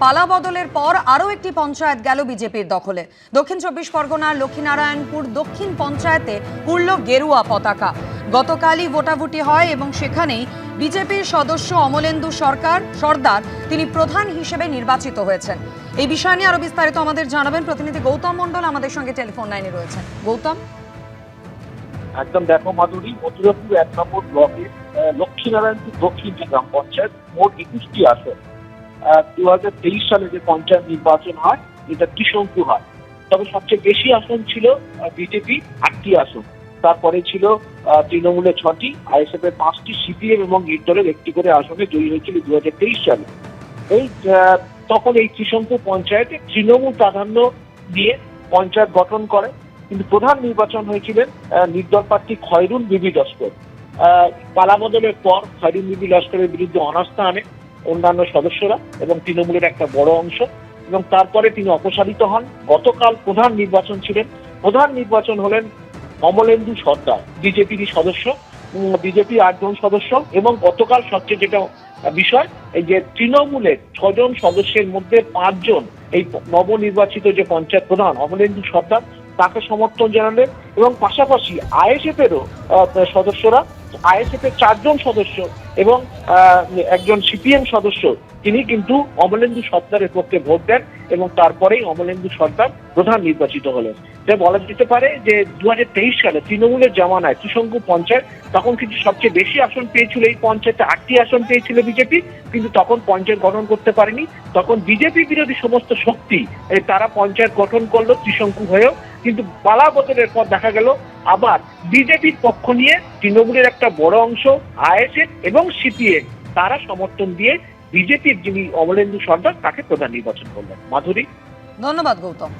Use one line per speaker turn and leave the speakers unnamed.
পালা বদলের পর আরও একটি পঞ্চায়েত গেল বিজেপির দখলে। দক্ষিণ 24 পরগনার লক্ষ্মীনারায়ণপুর দক্ষিণ পঞ্চায়েতে উড়ল গেরুয়া পতাকা। গতকালই ভোটাভুটি হয় এবং সেখানেই বিজেপির সদস্য অমলেন্দু সর্দার তিনি প্রধান হিসেবে নির্বাচিত হয়েছেন। এই বিষয় নিয়ে আরো বিস্তারিত আমাদের জানাবেন প্রতিনিধি গৌতম মণ্ডল আমাদের সঙ্গে টেলিফোন লাইনে রয়েছেন। গৌতম,
একদম দেখো মাধুরী, মথুরাপুর 1 নম্বর ব্লকের লক্ষ্মীনারায়ণপুর দক্ষিণ যে গ্রাম পঞ্চায়েত মোট 21টি আসন। 2023 সালে যে পঞ্চায়েত নির্বাচন হয় এটা ত্রিশঙ্কু হয়, তবে সবচেয়ে বেশি আসন ছিল বিজেপি 8টি আসন, তারপরে ছিল তৃণমূলের 6টি, আইএসএফ এর 5টি, সিপিএম এবং নির্দলের 1টি করে আসনে জয়ী হয়েছিল 2023 সালে। এই তখন এই ত্রিশঙ্কু পঞ্চায়েতে তৃণমূল প্রাধান্য দিয়ে পঞ্চায়েত গঠন করে, কিন্তু প্রধান নির্বাচন হয়েছিলেন নির্দল প্রার্থী খয়রুল বিবি লস্কর। পালা বদলের পর খয়রুল বিবি লস্করের বিরুদ্ধে অনাস্থা আনে অন্যান্য সদস্যরা এবং তৃণমূলের একটা বড় অংশ, এবং তারপরে তিনি অপসারিত হন। গতকাল প্রধান নির্বাচন ছিলেন, প্রধান নির্বাচন হলেন অমলেন্দু সর্দার, বিজেপিরই সদস্য, বিজেপি 8 জন সদস্য। এবং গতকাল সবচেয়ে যেটা বিষয়, এই যে তৃণমূলের 6 জন সদস্যের মধ্যে 5 জন এই নবনির্বাচিত যে পঞ্চায়েত প্রধান অমলেন্দু সর্দার তাকে সমর্থন জানালেন, এবং পাশাপাশি আইএসএফ এরও সদস্যরা, আইএসএফ এর 4 জন সদস্য এবং একজন সিপিএম সদস্য তিনি কিন্তু অমলেন্দু সর্দারের পক্ষে ভোট দেন, এবং তারপরেই অমলেন্দু সর্দার প্রধান নির্বাচিত হলেন। তাই বলা যেতে পারে যে 2023 সালে তৃণমূলের জামানায় ত্রিশঙ্কু পঞ্চায়েত তখন কিন্তু সবচেয়ে বেশি আসন পেয়েছিল, এই পঞ্চায়েতে 8টি আসন পেয়েছিল বিজেপি, কিন্তু তখন পঞ্চায়েত গঠন করতে পারেনি। তখন বিজেপি বিরোধী সমস্ত শক্তি তারা পঞ্চায়েত গঠন করলো ত্রিশঙ্কু হয়েও, কিন্তু পালা বদলের পর দেখা গেল আবার বিজেপির পক্ষ নিয়ে তৃণমূলের একটা বড় অংশ, আইএসএফ এবং সিপিএম তারা সমর্থন দিয়ে বিজেপির যিনি অমলেন্দু সর্দার তাকে প্রধান নির্বাচন করলেন। মাধুরী,
ধন্যবাদ গৌতম।